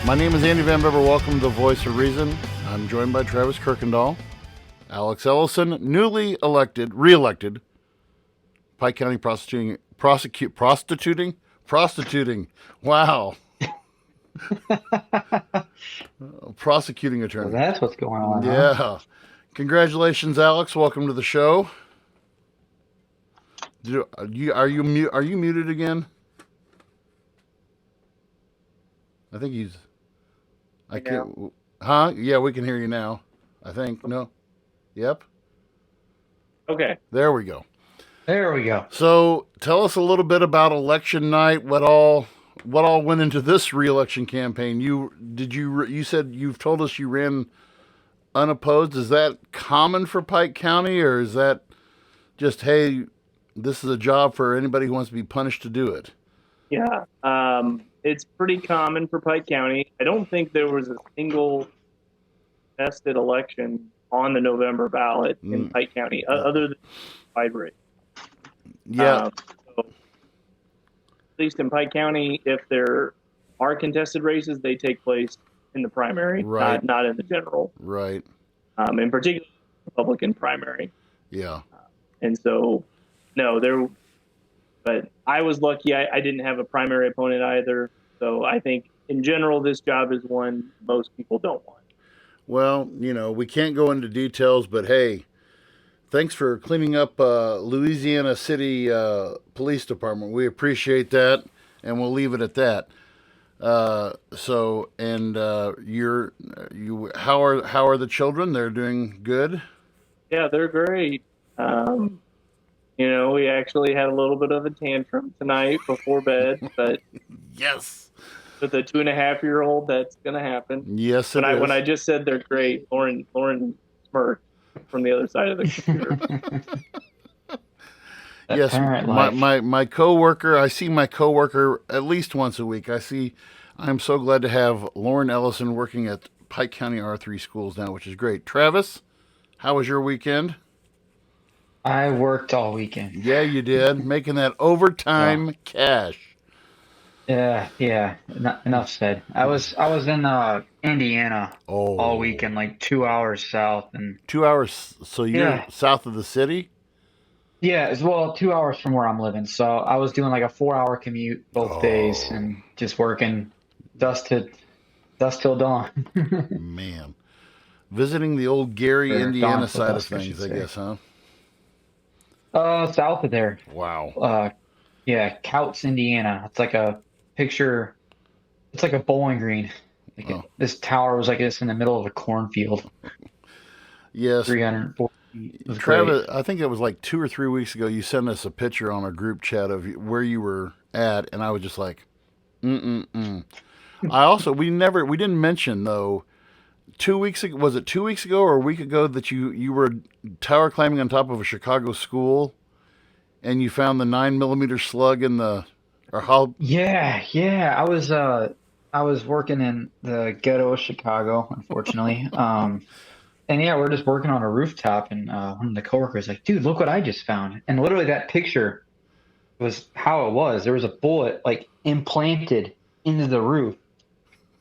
My name is Andy Van Bever. Welcome to the Voice of Reason. I'm joined by Travis Kirkendall, Alex Ellison, newly re-elected Pike County prostituting. Wow, prosecuting So attorney. that's what's going on, huh? Yeah, congratulations, Alex. Welcome to the show. Are you muted again? I think he's. I You know. can't. Huh? Yeah, we can hear you now. I think. No. Yep. Okay. There we go. There we go. So, tell us a little bit about election night. What all went into this re-election campaign? You said you've told us you ran unopposed. Is that common for Pike County, or is that just, hey, this is a job for anybody who wants to be punished to do it? Yeah. It's pretty common for Pike County. I don't think there was a single contested election on the November ballot in Pike County, other than wide race. Yeah. So, at least in Pike County, if there are contested races, they take place in the primary, Right. not in the general. Right. In particular, Republican primary. Yeah. And so, no, but I was lucky. I didn't have a primary opponent either. So I think in general, this job is one most people don't want. Well, we can't go into details, but hey, thanks for cleaning up Louisiana City Police Department. We appreciate that, and we'll leave it at that. How are the children? They're doing good. Yeah, they're great. We actually had a little bit of a tantrum tonight before bed, but Yes. with a 2.5-year-old, that's going to happen. Yes, it is. When I just said they're great, Lauren smirked from the other side of the computer. Yes, my coworker. I see my coworker at least once a week. I'm so glad to have Lauren Ellison working at Pike County R3 schools now, which is great. Travis, how was your weekend? I worked all weekend. Yeah, you did, making that overtime cash. Yeah. Enough said. I was in Indiana all weekend, like 2 hours south, and 2 hours. So you're south of the city? yeah, as well 2 hours from where I'm living. So I was doing like a 4 hour commute both days, and just working dusk till dawn. Man, visiting the old Gary, Or Indiana dawn till side of dusk, I things, should I say. guess, huh? South of there. Wow. Yeah, Couts, Indiana. It's like a picture. It's like a Bowling Green. This tower was like this in the middle of a cornfield. Yes. 340 feet. It was Travis, great. I think it was like 2 or 3 weeks ago. You sent us a picture on a group chat of where you were at, and I was just like, we didn't mention though. 2 weeks ago, was it 2 weeks ago or a week ago that you were tower climbing on top of a Chicago school, and you found the 9 millimeter slug in the or how? Yeah. I was working in the ghetto of Chicago, unfortunately. And yeah, we're just working on a rooftop, and one of the coworkers like, dude, look what I just found. And literally that picture was how it was. There was a bullet like implanted into the roof.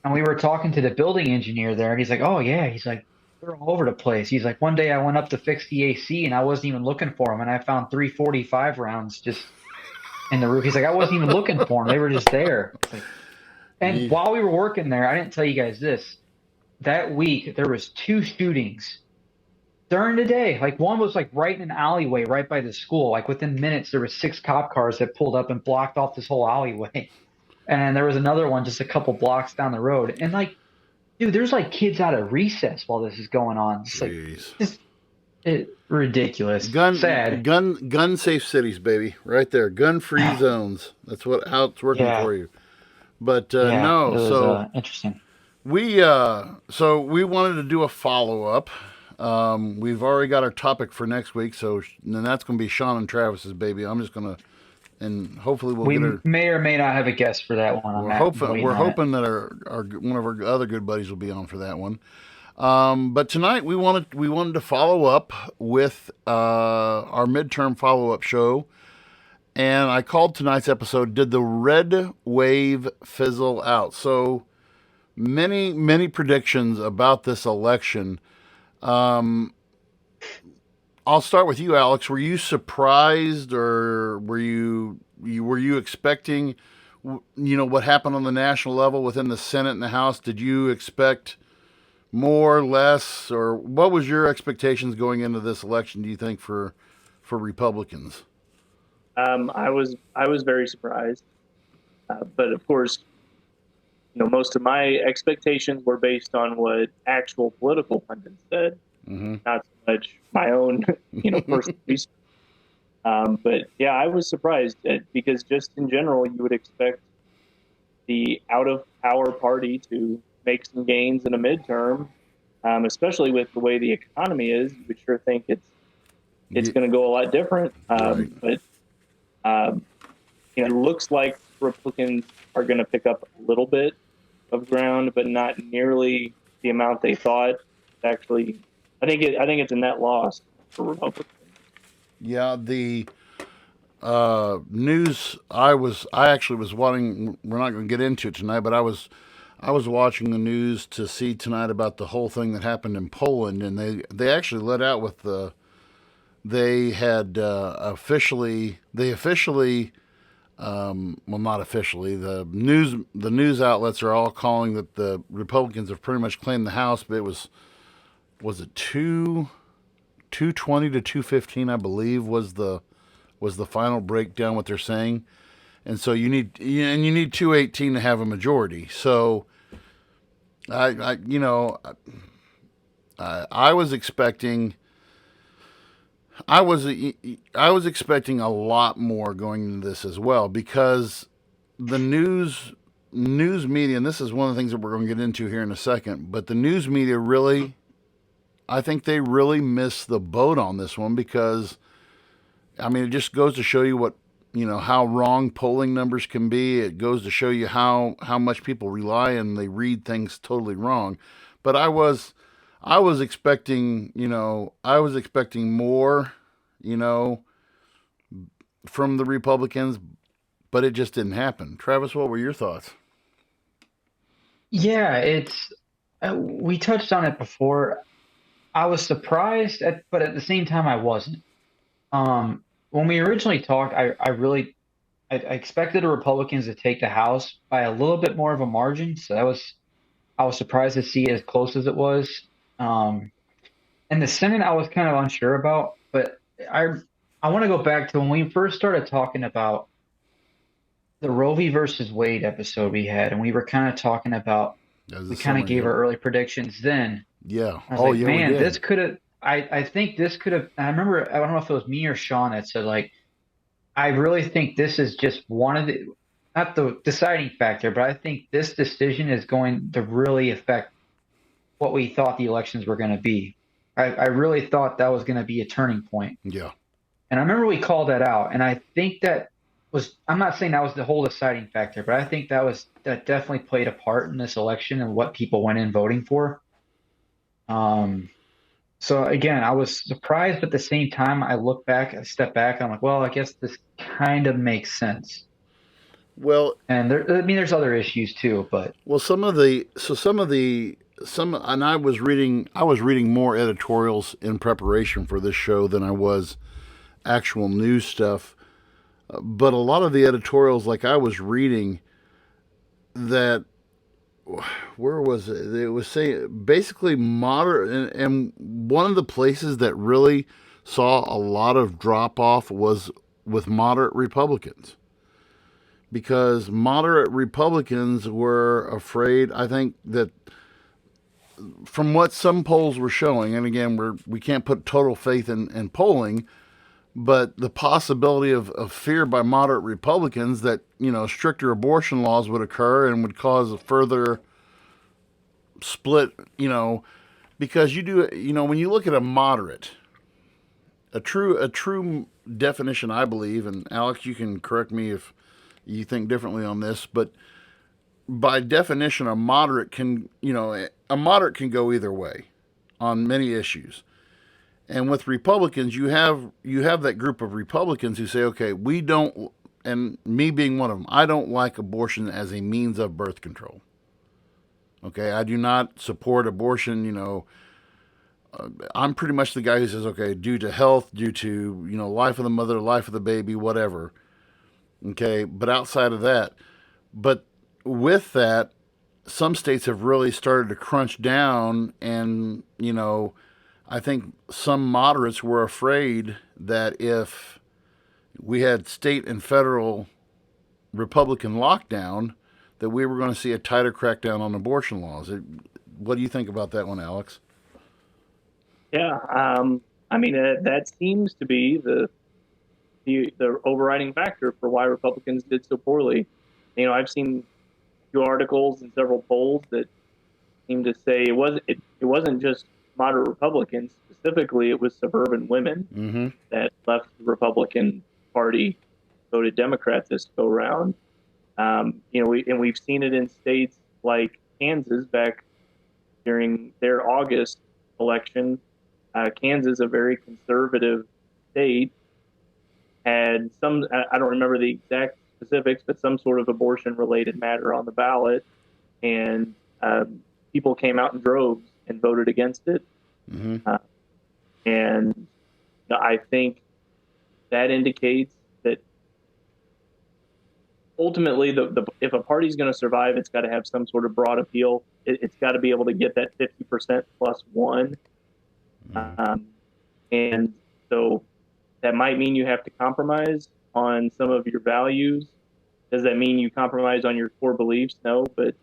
And we were talking to the building engineer there, and he's like, "Oh yeah," he's like, "They're all over the place." He's like, "One day I went up to fix the AC, and I wasn't even looking for them, and I found 345 rounds just in the roof." He's like, "I wasn't even looking for them; they were just there." It's like, and while we were working there, I didn't tell you guys this. That week there was two shootings during the day. Like one was like right in an alleyway right by the school. Like within minutes, there was 6 cop cars that pulled up and blocked off this whole alleyway. And there was another one just a couple blocks down the road. And like, dude, there's like kids out of recess while this is going on. It's like ridiculous. Sad. Gun safe cities, baby, right there. Gun free zones. That's how it's working for you. But no, it was, so interesting. we wanted to do a follow up. We've already got our topic for next week, so then that's going to be Sean and Travis's baby. I'm just going to. And hopefully We may or may not have a guest for that one. We're hoping that our one of our other good buddies will be on for that one. But tonight we wanted to follow up with our midterm follow up show, and I called tonight's episode "Did the Red Wave Fizzle Out?" So many predictions about this election. Um, I'll start with you, Alex. Were you surprised, or were you expecting, what happened on the national level within the Senate and the House? Did you expect more, less, or what was your expectations going into this election? Do you think for Republicans? I was very surprised, but of course, most of my expectations were based on what actual political pundits said, Mm-hmm. not so much my own, personal research. But yeah, I was surprised because just in general, you would expect the out of power party to make some gains in a midterm, especially with the way the economy is. You would sure think it's Yeah, going to go a lot different. right. But um, it looks like Republicans are going to pick up a little bit of ground, but not nearly the amount they thought. Actually, I think it's a net loss for Republicans. Yeah, the news. I actually was wanting. We're not going to get into it tonight, but I was watching the news to see tonight about the whole thing that happened in Poland, and they actually let out with they had they officially, well, not officially, the news outlets are all calling that the Republicans have pretty much claimed the House, but it was it 220 to 215, I believe, was the final breakdown what they're saying. And so you need 218 to have a majority. So I was expecting I was I was expecting a lot more going into this as well, because the news media, and this is one of the things that we're going to get into here in a second, but the news media really, I think they really missed the boat on this one, because I mean, it just goes to show you how wrong polling numbers can be. It goes to show you how much people rely and they read things totally wrong. But I was expecting, I was expecting more, you know, from the Republicans, but it just didn't happen. Travis, what were your thoughts? Yeah, it's we touched on it before. I was surprised but at the same time I wasn't. When we originally talked, I expected the Republicans to take the House by a little bit more of a margin. So I was surprised to see it as close as it was. Um, and the Senate, I was kind of unsure about, but I I want to go back to when we first started talking about the Roe v. versus Wade episode we had, and we were kind of talking about, As we the kind of summer, gave yep. our early predictions then. Yeah. I was Oh, like, yeah, we man, did. this could have, I think this could have, I remember, I don't know if it was me or Sean that said, like, I really think this is just one of the, not the deciding factor, but I think this decision is going to really affect what we thought the elections were going to be. I really thought that was going to be a turning point. Yeah. And I remember we called that out. And I think that was, I'm not saying that was the whole deciding factor, but I think that definitely played a part in this election and what people went in voting for. Um, so again, I was surprised, but at the same time, I step back, I'm like, well, I guess this kind of makes sense. Well, And I mean, there's other issues too, but well, and I was reading more editorials in preparation for this show than I was actual news stuff. But a lot of the editorials, like I was reading, that where was it? It was saying basically moderate, and one of the places that really saw a lot of drop off was with moderate Republicans, because moderate Republicans were afraid. I think that from what some polls were showing, and again, we can't put total faith in polling, but the possibility of fear by moderate Republicans that stricter abortion laws would occur and would cause a further split. Because when you look at a moderate, a true definition, I believe, and Alex, you can correct me if you think differently on this, but by definition, a moderate can go either way on many issues. And with Republicans, you have that group of Republicans who say, okay, we don't, and me being one of them, I don't like abortion as a means of birth control. Okay, I do not support abortion. I'm pretty much the guy who says, okay, due to health, due to life of the mother, life of the baby, whatever. Okay, but outside of that, but with that, some states have really started to crunch down, and I think some moderates were afraid that if we had state and federal Republican lockdown, that we were going to see a tighter crackdown on abortion laws. What do you think about that one, Alex? Yeah, I mean that seems to be the overriding factor for why Republicans did so poorly. I've seen a few articles and several polls that seem to say it wasn't just moderate Republicans. Specifically, it was suburban women Mm-hmm. that left the Republican Party, voted Democrat this go round. We've seen it in states like Kansas back during their August election. Kansas, a very conservative state, had I don't remember the exact specifics, but some sort of abortion related matter on the ballot. And people came out in droves and voted against it. Mm-hmm. And I think that indicates that ultimately, if a party's going to survive, it's got to have some sort of broad appeal. It's got to be able to get that 50% plus one. And so that might mean you have to compromise on some of your values. Does that mean you compromise on your core beliefs? No, but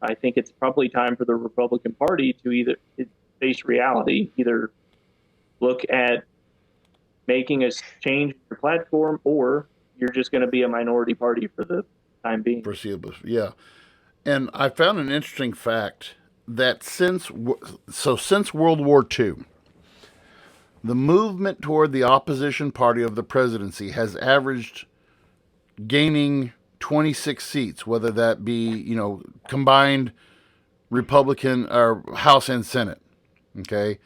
I think it's probably time for the Republican Party to either face reality, either look at making a change in your platform, or you're just going to be a minority party for the time being. Foreseeable, yeah. And I found an interesting fact that since World War II, the movement toward the opposition party of the presidency has averaged gaining 26 seats, whether that be, combined Republican or House and Senate. Okay.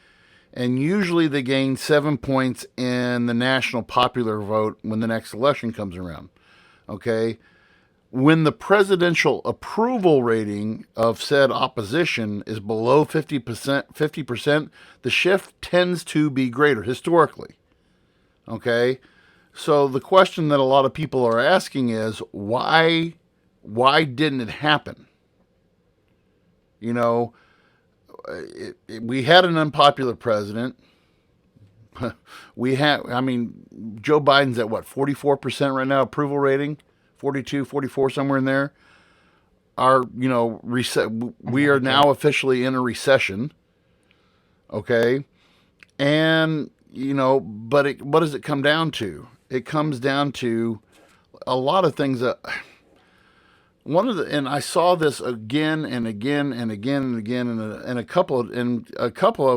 And usually they gain 7 points in the national popular vote when the next election comes around. Okay. When the presidential approval rating of said opposition is below 50%, the shift tends to be greater historically. Okay? So the question that a lot of people are asking is why didn't it happen? We had an unpopular president. Joe Biden's at what, 44% right now approval rating? 42, 44, somewhere in there. We are now officially in a recession. Okay. And, but what does it come down to? It comes down to a lot of things that and I saw this again and again and again and again, and a couple of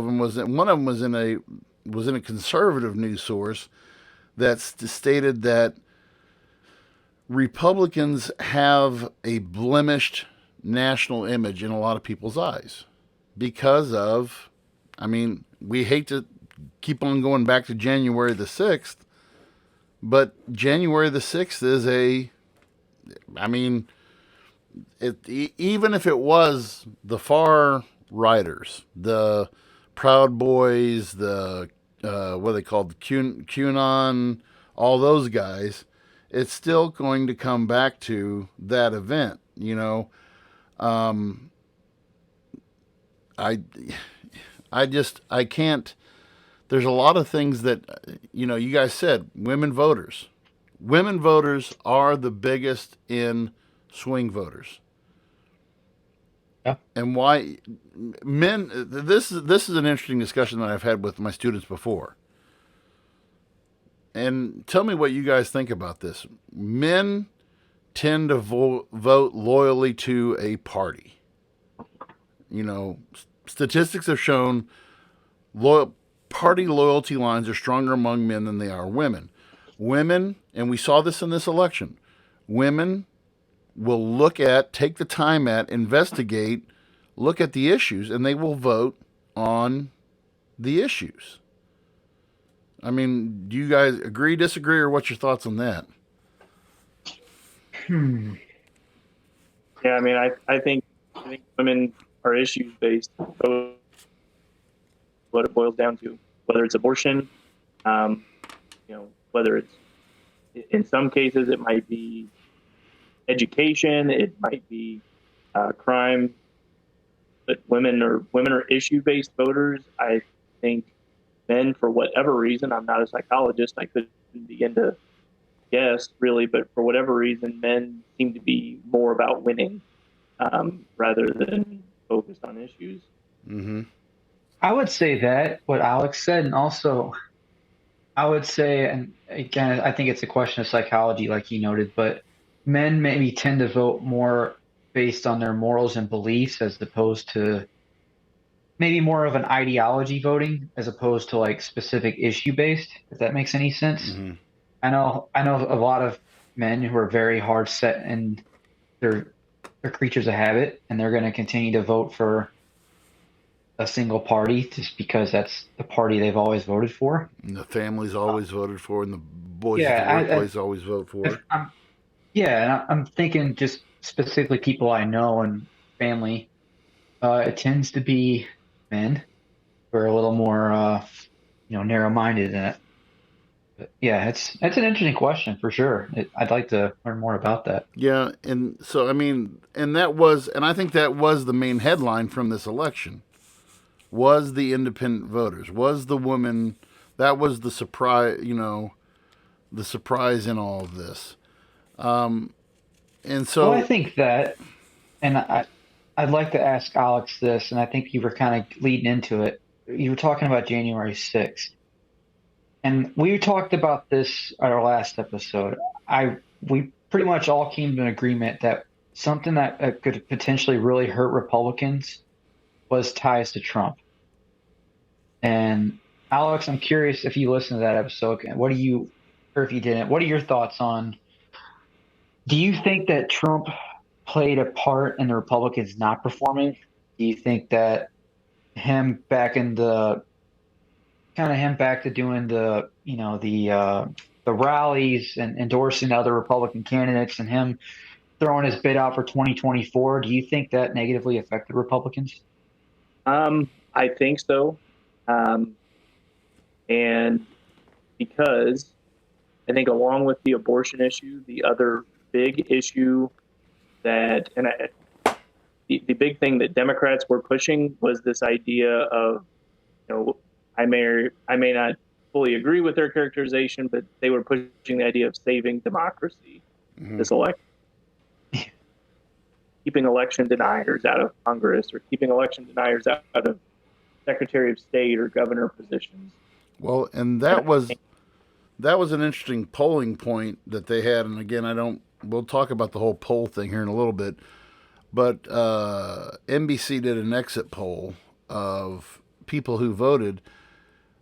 them one of them was in a conservative news source that stated that Republicans have a blemished national image in a lot of people's eyes because of, we hate to keep on going back to January the 6th, but January the 6th is even if it was the far righters, the Proud Boys, the, what are they called, QAnon, all those guys, it's still going to come back to that event, I can't. There's a lot of things that, you guys said, women voters. Women voters are the biggest in swing voters. Yeah. And why men, this is an interesting discussion that I've had with my students before. And tell me what you guys think about this. Men tend to vote loyally to a party. Statistics have shown party loyalty lines are stronger among men than they are women. Women, and we saw this in this election, women will take the time investigate, look at the issues, and they will vote on the issues. Do you guys agree, disagree, or what's your thoughts on that? Yeah, I think women are issues based. So what it boils down to, whether it's abortion, whether it's in some cases it might be education, it might be crime, but women are issue based voters. I think men, for whatever reason, I'm not a psychologist, I couldn't begin to guess really, but for whatever reason, men seem to be more about winning rather than focused on issues. Mm-hmm. I would say that what Alex said, and also I would say, and again, I think it's a question of psychology, like he noted, but men maybe tend to vote more based on their morals and beliefs as opposed to maybe more of an ideology voting as opposed to like specific issue based, if that makes any sense. Mm-hmm. I know a lot of men who are very hard set and they're creatures of habit and they're going to continue to vote for a single party just because that's the party they've always voted for. And the families always voted for, and the boys at Yeah, the workplace always vote for. And I'm thinking just specifically people I know and family. It tends to be men who are a little more, narrow-minded in it. But yeah, that's an interesting question for sure. I'd like to learn more about that. Yeah, and so I mean, and I think that was the main headline from this election. Was the independent voters? Was the woman? That was the surprise. The surprise in all of this. And so, Well, I think that, and I'd like to ask Alex this, and I think you were kind of leading into it. You were talking about January 6th, and we talked about this at our last episode. We pretty much all came to an agreement that something that could potentially really hurt Republicans was ties to Trump. And Alex, I'm curious if you listened to that episode, or if you didn't, what are your thoughts on? Do you think that Trump played a part in the Republicans not performing? Do you think that him back to doing the rallies and endorsing other Republican candidates and him throwing his bid out for 2024, do you think that negatively affected Republicans? I think so. And because I think along with the abortion issue, the other big issue the big thing that Democrats were pushing was this idea of, I may not fully agree with their characterization, but they were pushing the idea of saving democracy this election. Keeping election deniers out of Congress or keeping election deniers out of Secretary of State or governor positions. Well, and that was an interesting polling point that they had. And again, we'll talk about the whole poll thing here in a little bit, but NBC did an exit poll of people who voted.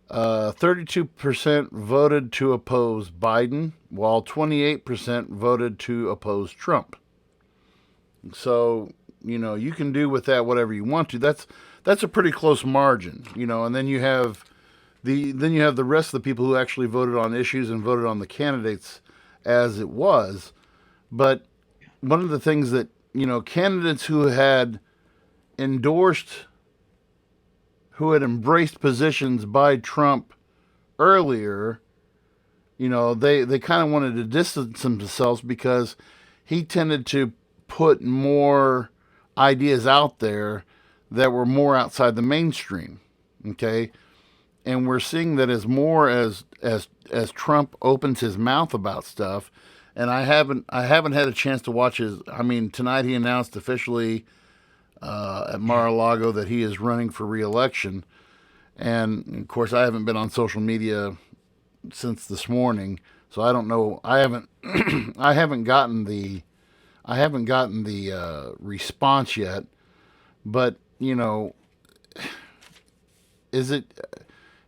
32% voted to oppose Biden, while 28% voted to oppose Trump. So, you can do with that whatever you want to. That's a pretty close margin, and then you have the rest of the people who actually voted on issues and voted on the candidates as it was. But one of the things that, candidates who had embraced positions by Trump earlier, they kind of wanted to distance themselves because he tended to put more ideas out there that were more outside the mainstream. Okay. And we're seeing that as Trump opens his mouth about stuff, and I haven't had a chance to watch tonight he announced officially at Mar-a-Lago that he is running for re-election. And of course I haven't been on social media since this morning, so I don't know. I haven't gotten the response yet, but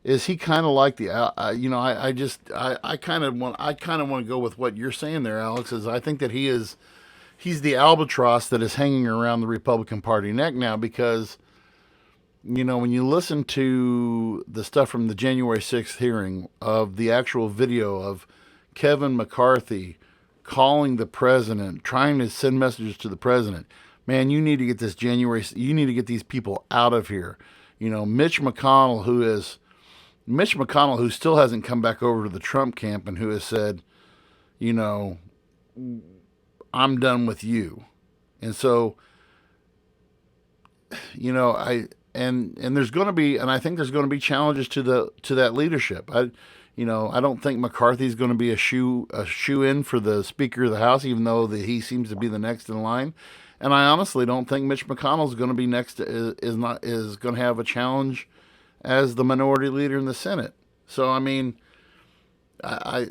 is he kind of like the I kind of want to go with what you're saying there, Alex. Is I think that he's the albatross that is hanging around the Republican Party neck now, because when you listen to the stuff from the January 6th hearing, of the actual video of Kevin McCarthy calling the president, trying to send messages to the president, man, you need to get this January. You need to get these people out of here. You know, Mitch McConnell, who still hasn't come back over to the Trump camp and who has said, you know, I'm done with you. And so, you know, and there's going to be, and I think there's going to be challenges to that leadership. I don't think McCarthy's going to be a shoe in for the Speaker of the House, even though he seems to be the next in line. And I honestly don't think Mitch McConnell's going to be next is going to have a challenge as the minority leader in the Senate. So I mean, I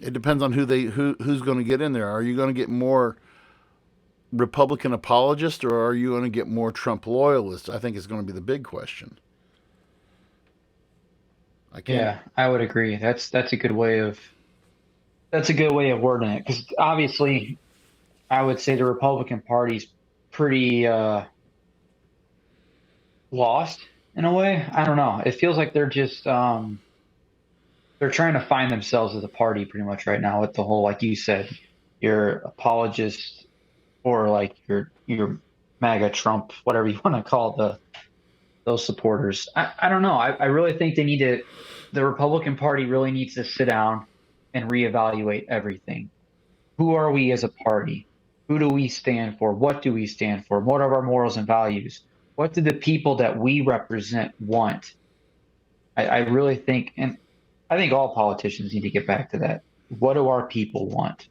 it depends on who's going to get in there. Are you going to get more Republican apologists, or are you going to get more Trump loyalists? I think is going to be the big question. I can't. Yeah, I would agree. That's a good way of wording it, because obviously I would say the Republican Party's pretty lost in a way. I don't know. It feels like they're just they're trying to find themselves as a party pretty much right now with the whole, like you said, your apologists or like your MAGA Trump, whatever you want to call those supporters. I don't know. I really think the Republican Party really needs to sit down and reevaluate everything. Who are we as a party? Who do we stand for? What do we stand for? What are our morals and values? What do the people that we represent want? I really think, and I think all politicians need to get back to that. What do our people want?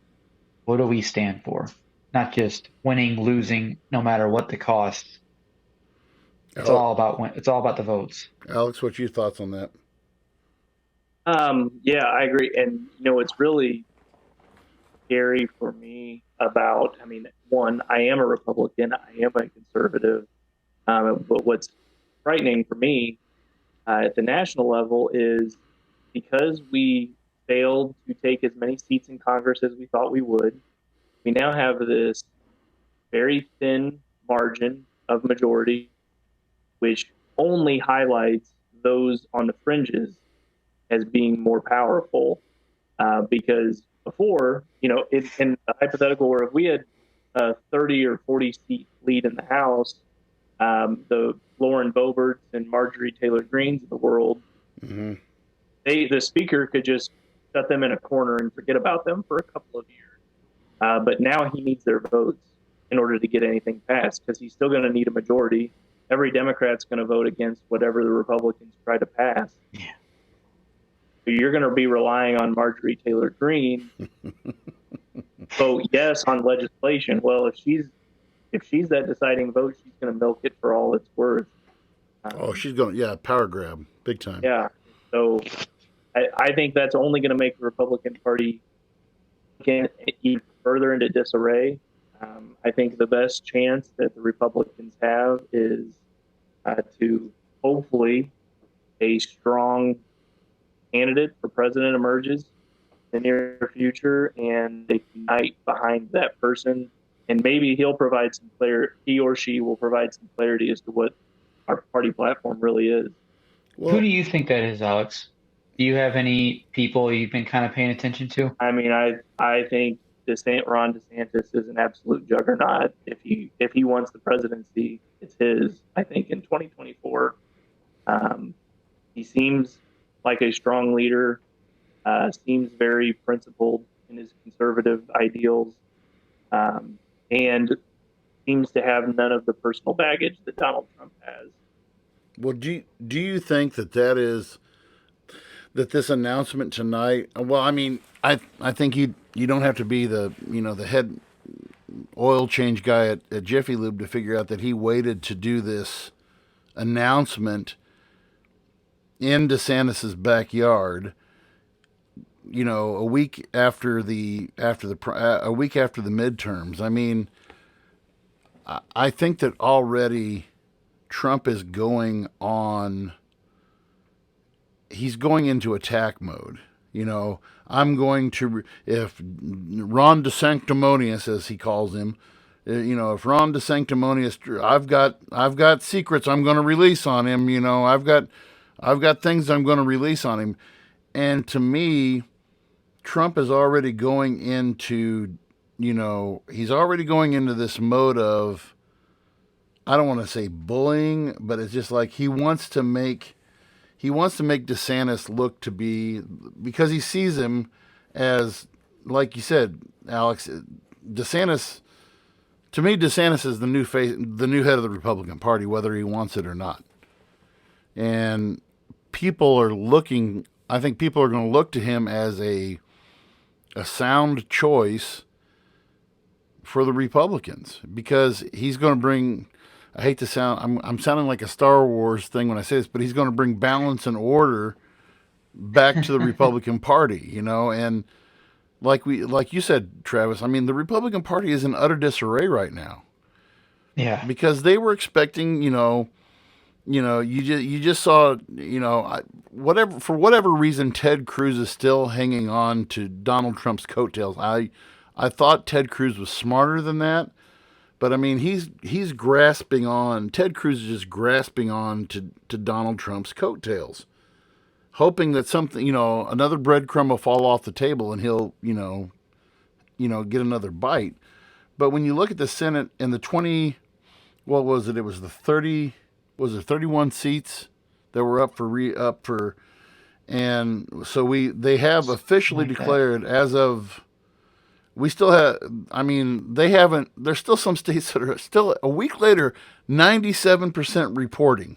What do we stand for? Not just winning, losing, no matter what the cost. It's all about the votes. Alex, what's your thoughts on that? Yeah, I agree. And it's really scary for me about. I mean, one, I am a Republican. I am a conservative. But what's frightening for me at the national level is because we failed to take as many seats in Congress as we thought we would. We now have this very thin margin of majority, which only highlights those on the fringes as being more powerful. Because before, in a hypothetical where if we had a 30 or 40 seat lead in the House, the Lauren Boeberts and Marjorie Taylor Greenes of the world, Mm-hmm. the speaker could just shut them in a corner and forget about them for a couple of years. But now he needs their votes in order to get anything passed, because he's still going to need a majority. Every Democrat's going to vote against whatever the Republicans try to pass. Yeah. So you're going to be relying on Marjorie Taylor Greene vote yes on legislation. Well, if she's that deciding vote, she's going to milk it for all it's worth. She's going power grab big time. Yeah. So I think that's only going to make the Republican Party get even further into disarray. I think the best chance that the Republicans have is to hopefully a strong candidate for president emerges in the near future, and they unite behind that person, and maybe he or she will provide some clarity as to what our party platform really is. Well, Who do you think that is, Alex? Do you have any people you've been kind of paying attention to? I mean, I think Ron DeSantis is an absolute juggernaut. If he wants the presidency, it's his. I think in 2024, he seems like a strong leader. Seems very principled in his conservative ideals, and seems to have none of the personal baggage that Donald Trump has. Well, do you think that this announcement tonight? Well, I mean, I think you don't have to be the head oil change guy at Jiffy Lube to figure out that he waited to do this announcement in DeSantis's backyard. A week after the midterms. I mean, I think that already Trump is going on. He's going into attack mode. I'm going to, if Ron DeSanctimonious, as he calls him, if Ron DeSanctimonious, I've got secrets I'm going to release on him. I've got things I'm going to release on him. And to me, Trump is already going into, he's already going into this mode of, I don't want to say bullying, but it's just like he wants to make DeSantis look to be, because he sees him as, like you said, Alex, DeSantis. To me, DeSantis is the new face, the new head of the Republican Party, whether he wants it or not. And people are looking. I think people are going to look to him as a sound choice for the Republicans, because he's going to bring. I hate to sound. I'm sounding like a Star Wars thing when I say this, but he's going to bring balance and order back to the Republican Party. And like you said, Travis. I mean, the Republican Party is in utter disarray right now Yeah. because they were expecting. You just saw. Whatever, for whatever reason, Ted Cruz is still hanging on to Donald Trump's coattails. I thought Ted Cruz was smarter than that. But I mean, he's grasping on. Ted Cruz is just grasping on to Donald Trump's coattails, hoping that something, another breadcrumb will fall off the table and he'll, get another bite. But when you look at the Senate and the 20, what was it? It was the 30, was it 31 seats that were up for, and so they have officially declared as of. We still have, I mean, they haven't, there's still some states that are still, a week later, 97% reporting.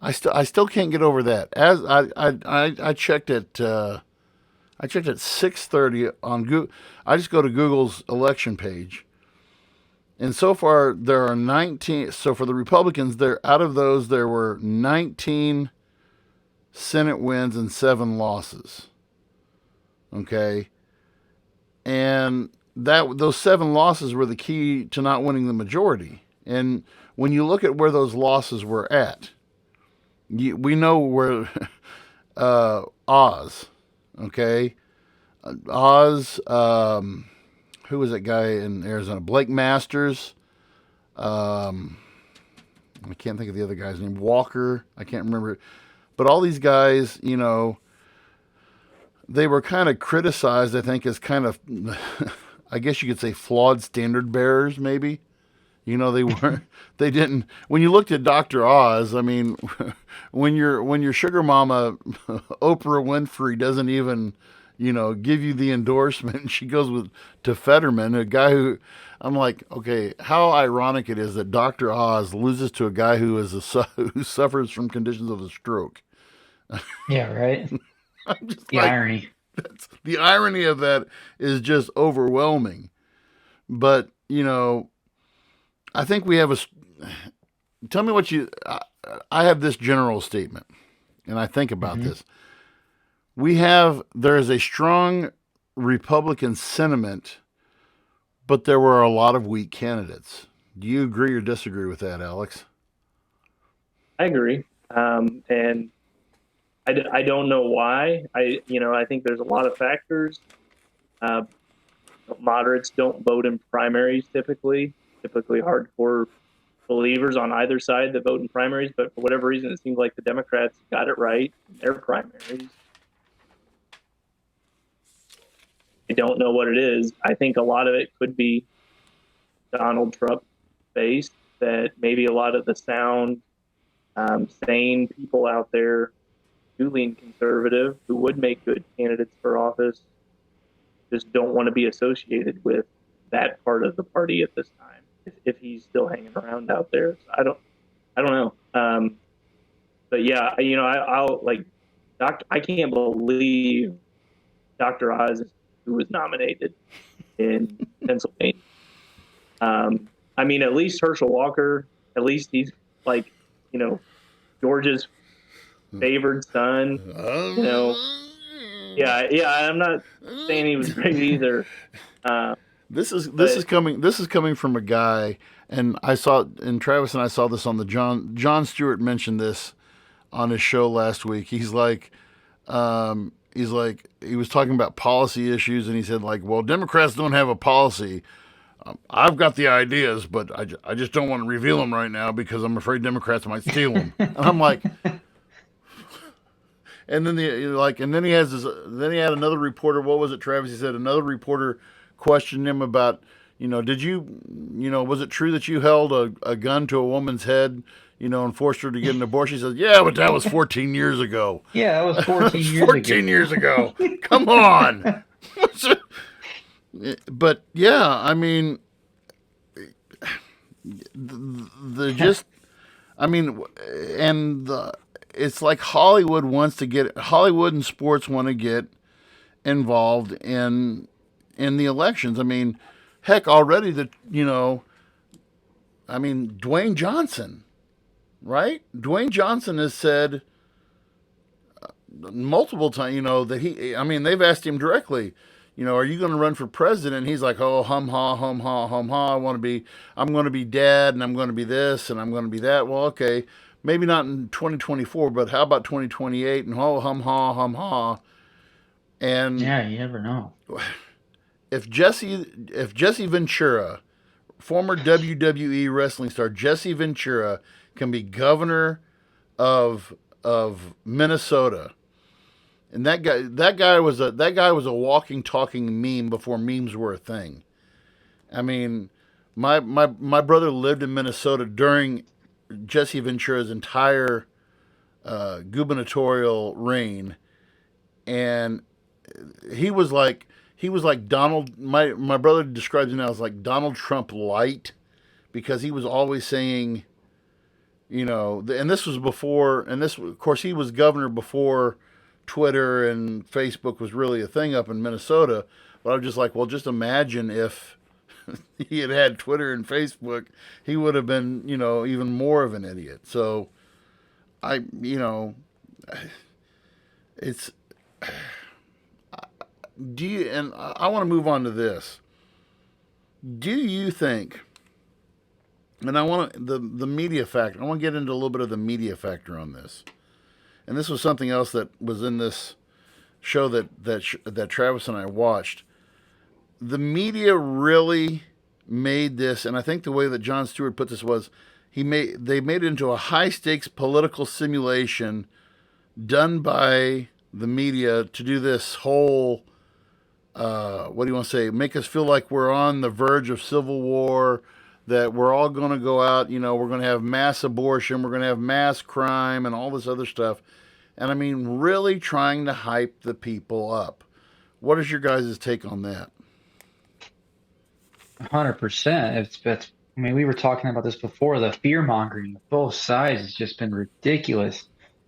I still can't get over that. As I checked at 6:30 on Google. I just go to Google's election page. And so far there are 19, so for the Republicans, out of those there were 19 Senate wins and 7 losses. Okay? And those 7 losses were the key to not winning the majority. And when you look at where those losses were at, we know where Oz, okay, Oz. Who was that guy in Arizona? Blake Masters. I can't think of the other guy's name. Walker. I can't remember. But all these guys, they were kind of criticized, I think, as kind of, I guess you could say, flawed standard bearers, maybe. They weren't, they didn't, when you looked at Dr. Oz, I mean, when your sugar mama, Oprah Winfrey, doesn't even, give you the endorsement, she goes to Fetterman, a guy who, I'm like, okay, how ironic it is that Dr. Oz loses to a guy who suffers from conditions of a stroke. Yeah, right. I'm just The like, irony. the irony of that is just overwhelming. But, I think we have tell me what I have this general statement, and I think about this. There is a strong Republican sentiment, but there were a lot of weak candidates. Do you agree or disagree with that, Alex? I agree. And I don't know why. I think there's a lot of factors. Moderates don't vote in primaries typically hardcore believers on either side that vote in primaries, but for whatever reason, it seems like the Democrats got it right in their primaries. I don't know what it is. I think a lot of it could be Donald Trump based, that maybe a lot of the sound, sane people out there who lean conservative, who would make good candidates for office, just don't want to be associated with that part of the party at this time. If he's still hanging around out there, so I don't know. But yeah, I'll like I can't believe Dr. Oz, who was nominated in Pennsylvania. I mean, at least Herschel Walker, at least he's like, Georgia's favored son. Yeah. I'm not saying he was great either. This is coming from a guy, and Travis and I saw this on the Jon Stewart mentioned this on his show last week. He was talking about policy issues, and he said, like, well, Democrats don't have a policy. I've got the ideas, but I just don't want to reveal them right now because I'm afraid Democrats might steal them. And I'm like, and then then he had another reporter. What was it, Travis? He said another reporter questioned him about, Did was it true that you held a gun to a woman's head, and forced her to get an abortion? She said, yeah, but that was 14 years ago. Yeah, that was It 14 was years 14 years ago. Come on. But yeah, I mean, the just, I mean, and it's like Hollywood and sports want to get involved in the elections. I mean, heck, already Dwayne Johnson, right? Dwayne Johnson has said multiple times, they've asked him directly, are you going to run for president? He's like, oh, hum ha, hum ha, hum ha. I'm going to be dad, and I'm going to be this, and I'm going to be that. Well, okay, maybe not in 2024, but how about 2028? And oh, hum ha, hum ha. And Yeah, you never know. If Jesse Ventura, former WWE wrestling star Jesse Ventura, can be governor of Minnesota, and that guy was a walking, talking meme before memes were a thing. I mean, my brother lived in Minnesota during Jesse Ventura's entire gubernatorial reign, and he was like Donald. My brother describes him now as like Donald Trump light, because he was always saying, and this was before, and this, of course, he was governor before Twitter and Facebook was really a thing up in Minnesota. But I was just like, well, just imagine if he had Twitter and Facebook, he would have been, even more of an idiot. So it's, and I want to move on to this. Do you think, and I want the media factor, I want to get into a little bit of the media factor on this. And this was something else that was in this show that Travis and I watched. The media really made this, and I think the way that Jon Stewart put this was, they made it into a high stakes political simulation done by the media to do this whole, what do you want to say, make us feel like we're on the verge of civil war, that we're all going to go out, we're going to have mass abortion, we're going to have mass crime and all this other stuff. And I mean, really trying to hype the people up. What is your guys' take on that? 100%. I mean, we were talking about this before. The fear mongering of both sides has just been ridiculous.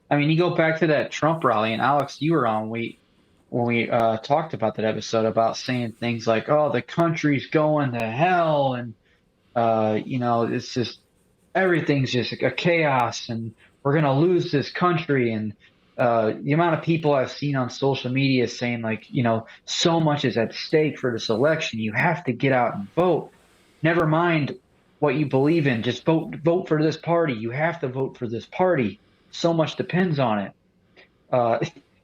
I mean, you go back to that Trump rally, and Alex, you were on. When we talked about that episode about saying things like, "Oh, the country's going to hell," and it's just everything's just a chaos, and we're gonna lose this country. And the amount of people I've seen on social media saying like, so much is at stake for this election. You have to get out and vote. Never mind what you believe in. Just vote for this party. You have to vote for this party. So much depends on it.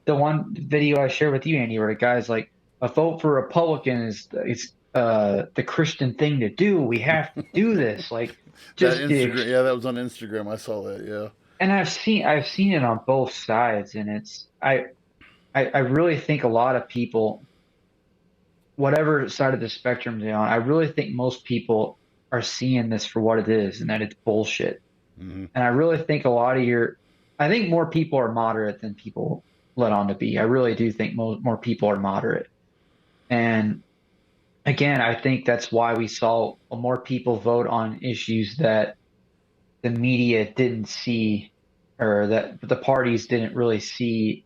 The one video I shared with you, Andy, where a guy's like, a vote for Republican is the Christian thing to do. We have to do this. Like, just that was on Instagram. I saw that. Yeah. And I've seen it on both sides, and I really think a lot of people, whatever side of the spectrum they're on, I really think most people are seeing this for what it is, and that it's bullshit. Mm-hmm. And I really think I think more people are moderate than people let on to be. I really do think more people are moderate. And again, I think that's why we saw more people vote on issues that the media didn't see, or that the parties didn't really see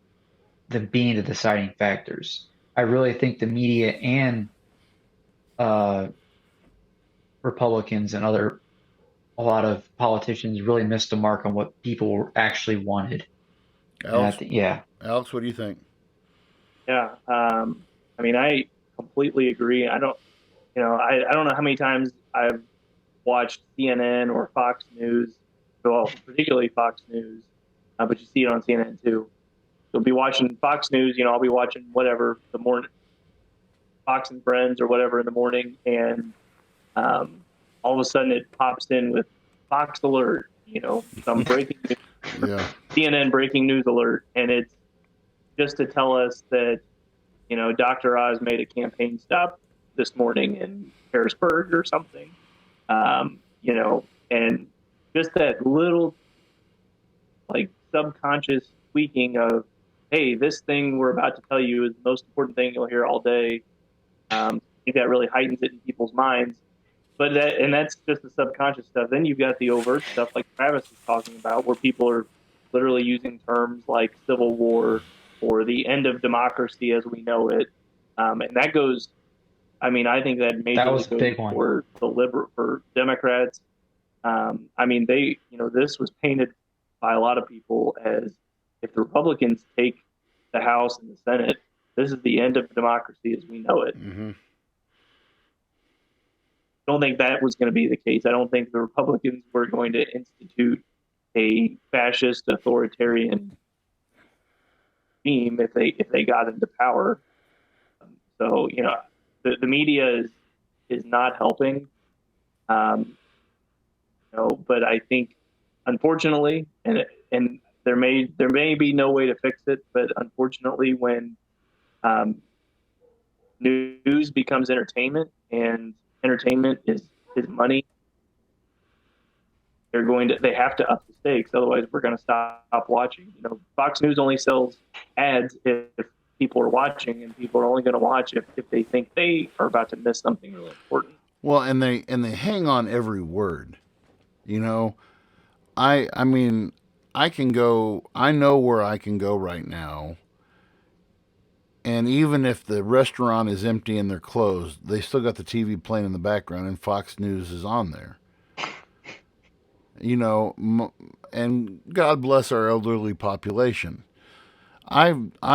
them being the deciding factors. I really think the media and Republicans and a lot of politicians really missed the mark on what people actually wanted. Alex, Alex, what do you think? Yeah, I mean, I completely agree. I don't know how many times I've watched CNN or Fox News, well, particularly Fox News, but you see it on CNN too. You'll be watching Fox News, I'll be watching whatever the morning, Fox and Friends or whatever in the morning, and all of a sudden it pops in with Fox Alert, some breaking news, CNN breaking news alert, and it's just to tell us that, Dr. Oz made a campaign stop this morning in Harrisburg or something. And just that little like subconscious tweaking of, hey, this thing we're about to tell you is the most important thing you'll hear all day. I think that really heightens it in people's minds. But that's just the subconscious stuff. Then you've got the overt stuff like Travis is talking about, where people are literally using terms like civil war or the end of democracy as we know it. And that goes, I mean, I think that That was majorly a goes big one. for Democrats. I mean, this was painted by a lot of people as if the Republicans take the House and the Senate, this is the end of democracy as we know it. Mm-hmm. I don't think that was going to be the case. I don't think the Republicans were going to institute a fascist authoritarian regime if they got into power. So the media is not helping. But I think unfortunately, and there may be no way to fix it, but unfortunately, when news becomes entertainment and entertainment is money, they have to up the stakes. Otherwise, we're going to stop watching. Fox News only sells ads if people are watching, and people are only going to watch if they think they are about to miss something really important. Well, and they hang on every word. I mean, I know where I can go right now. And even if the restaurant is empty and they're closed, they still got the TV playing in the background and Fox News is on there. And God bless our elderly population. I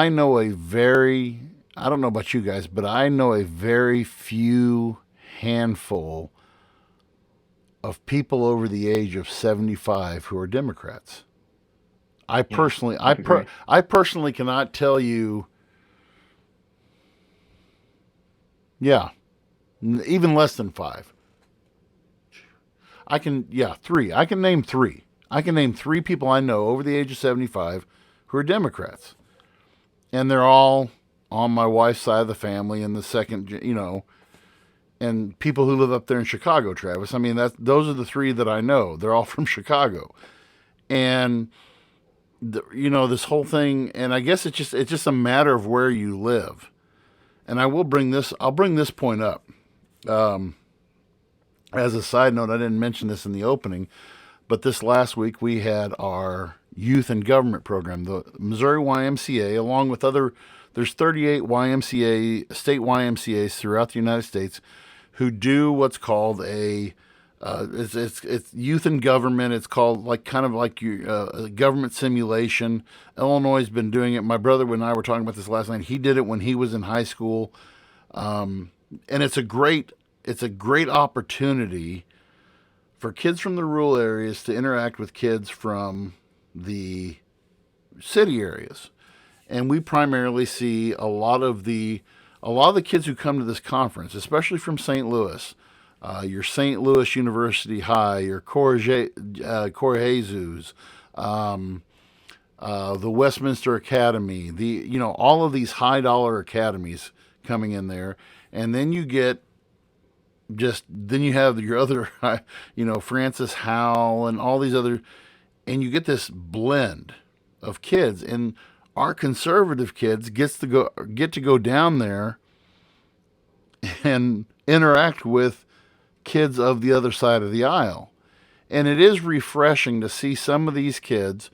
know I don't know about you guys, but I know a very few handful of people over the age of 75 who are Democrats. I personally cannot tell you. Yeah, even less than 5. Three. I can name 3. I can name 3 people I know over the age of 75 who are Democrats. And they're all on my wife's side of the family and the second, and people who live up there in Chicago, Travis. I mean, those are the 3 that I know. They're all from Chicago. And this whole thing, and I guess it's just a matter of where you live. And I'll bring this point up. As a side note, I didn't mention this in the opening, but this last week we had our youth and government program, the Missouri YMCA, along with there's 38 state YMCAs throughout the United States who do what's called it's youth and government. It's called kind of like your government simulation. Illinois has been doing it. My brother and I were talking about this last night. He did it when he was in high school, and it's a great opportunity for kids from the rural areas to interact with kids from the city areas. And we primarily see a lot of the kids who come to this conference, especially from St. Louis, your St. Louis University High, your Jorge Jesus, the Westminster Academy, all of these high dollar academies coming in there. And then you have your other, Francis Howell and all these other, and you get this blend of kids. And our conservative kids get to go down there and interact with kids of the other side of the aisle. And it is refreshing to see some of these kids.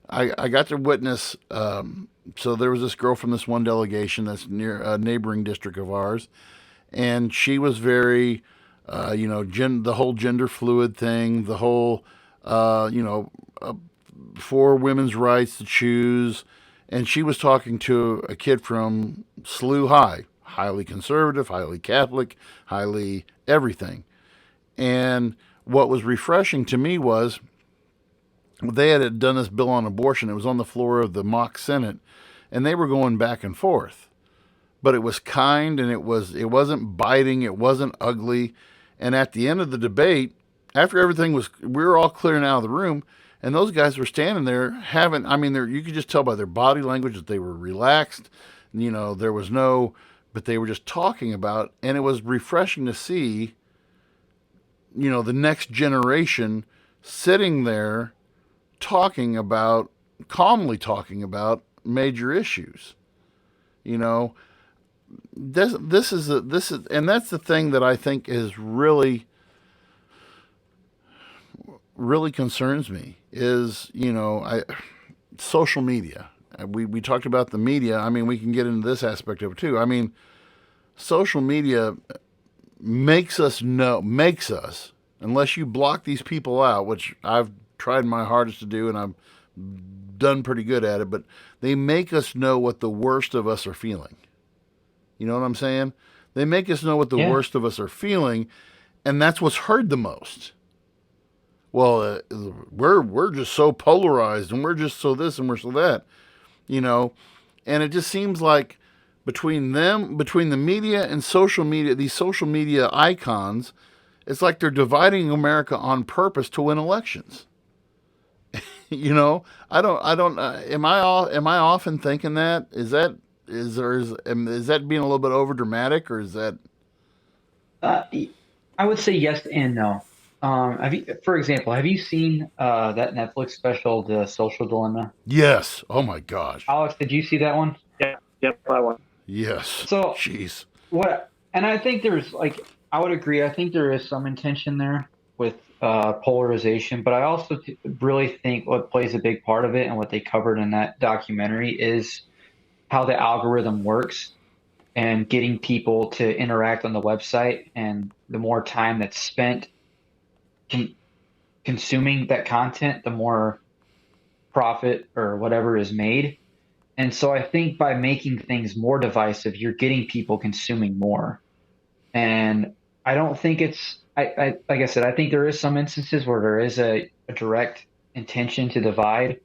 I got to witness, so there was this girl from this one delegation that's near a neighboring district of ours, and she was very, the whole gender fluid thing, the whole, for women's rights to choose. And she was talking to a kid from SLU High, highly conservative, highly Catholic, highly everything. And what was refreshing to me was they had done this bill on abortion. It was on the floor of the mock Senate, and they were going back and forth. But it was kind, and it wasn't biting, it wasn't ugly. And at the end of the debate, after everything we were all clearing out of the room, and those guys were standing there you could just tell by their body language that they were relaxed. There was no but they were just talking about, and it was refreshing to see, the next generation sitting there calmly talking about major issues. You know, and that's the thing that I think is really concerns me is, social media. We talked about the media. I mean, we can get into this aspect of it too. I mean, social media makes us, unless you block these people out, which I've tried my hardest to do and I've done pretty good at it, but they make us know what the worst of us are feeling. You know what I'm saying? They make us know what the Yeah. worst of us are feeling, and that's what's heard the most. Well, we're just so polarized, and we're just so this and we're so that, and it just seems like between the media and social media, these social media icons, it's like they're dividing America on purpose to win elections. I don't. Am I off in thinking that? Is that being a little bit over dramatic, or is that? Uh, I would say yes and no. For example, have you seen that Netflix special, The Social Dilemma? Yes. Oh my gosh. Alex, did you see that one? Yeah, yep, I want. Yes. So Jeez. and I think I would agree. I think there is some intention there with polarization, but I also really think what plays a big part of it and what they covered in that documentary is how the algorithm works and getting people to interact on the website, and the more time that's spent con- consuming that content, the more profit or whatever is made. And so I think by making things more divisive, you're getting people consuming more. And I don't think like I said, I think there is some instances where there is a direct intention to divide,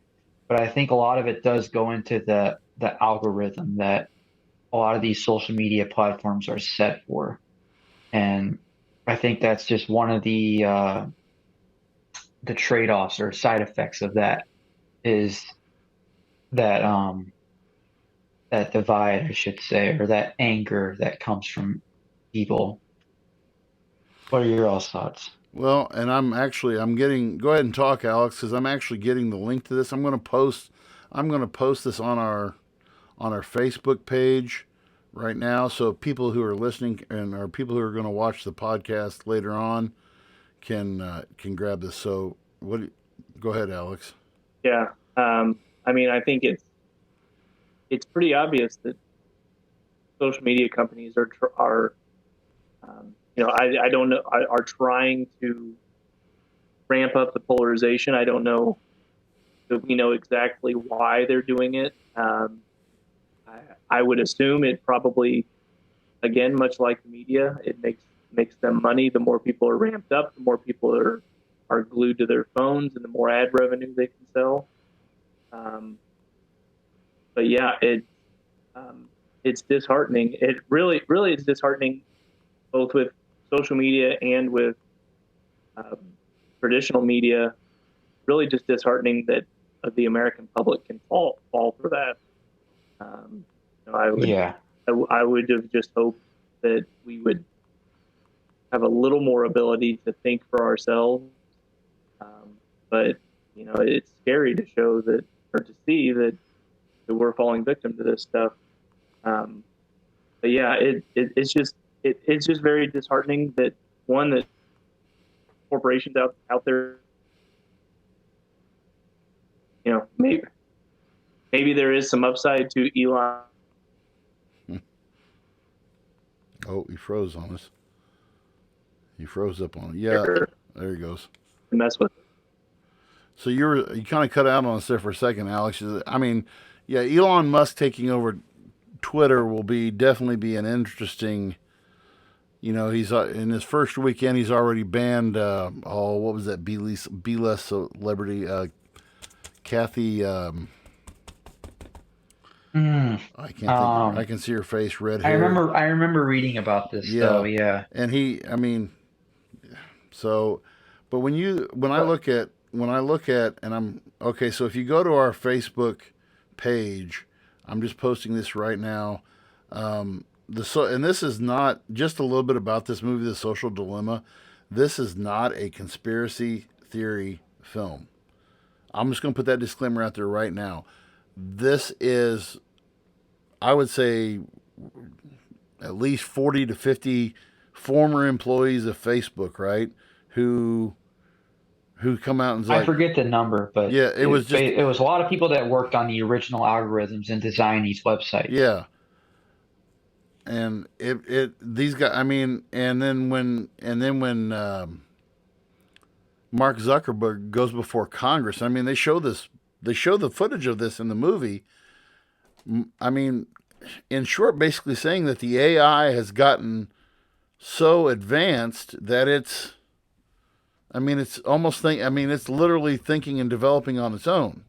but I think a lot of it does go into the algorithm that a lot of these social media platforms are set for. And I think that's just one of the trade-offs or side effects of that is that that divide, I should say, or that anger that comes from people. What are your all's thoughts? Well, and I'm getting. Go ahead and talk, Alex, because I'm actually getting the link to this. I'm going to post this on our Facebook page right now, so people who are listening and or people who are going to watch the podcast later on can grab this. So go ahead, Alex. Yeah, I mean, I think it's pretty obvious that social media companies are I don't know, are trying to ramp up the polarization. I don't know that we know exactly why they're doing it. I would assume it probably, again, much like the media, it makes them money. The more people are ramped up, the more people are glued to their phones, and the more ad revenue they can sell. But yeah, it's disheartening. It really is disheartening, both with social media and with uh, traditional media. Really, just disheartening that the American public can fall for that. I would Yeah. I would have just hoped that we would have a little more ability to think for ourselves. But it's scary to show that, or to see that we're falling victim to this stuff. But yeah, it's just very disheartening that that corporations out there, maybe there is some upside to Elon. Oh, he froze on us. He froze up on it. Yeah, there he goes. To mess with. So you kind of cut out on us there for a second, Alex. I mean, yeah, Elon Musk taking over Twitter will definitely be an interesting. He's in his first weekend. He's already banned. What was that? Be less celebrity. Kathy. I can't think. I can see her face, red hair. I remember reading about this though, yeah. And I mean, so, but when I look at, and I'm okay. So if you go to our Facebook page, I'm just posting this right now. and this is not just a little bit about this movie, The Social Dilemma. This is not a conspiracy theory film. I'm just going to put that disclaimer out there right now. This is, I would say, at least 40 to 50 former employees of Facebook, right? Who come out and I like, forget the number, but yeah, it was just, it was a lot of people that worked on the original algorithms and design these websites. yeah. And these guys, I mean, and then when Mark Zuckerberg goes before Congress, I mean, they show the footage of this in the movie. I mean, in short, basically saying that the AI has gotten so advanced that it's it's literally thinking and developing on its own.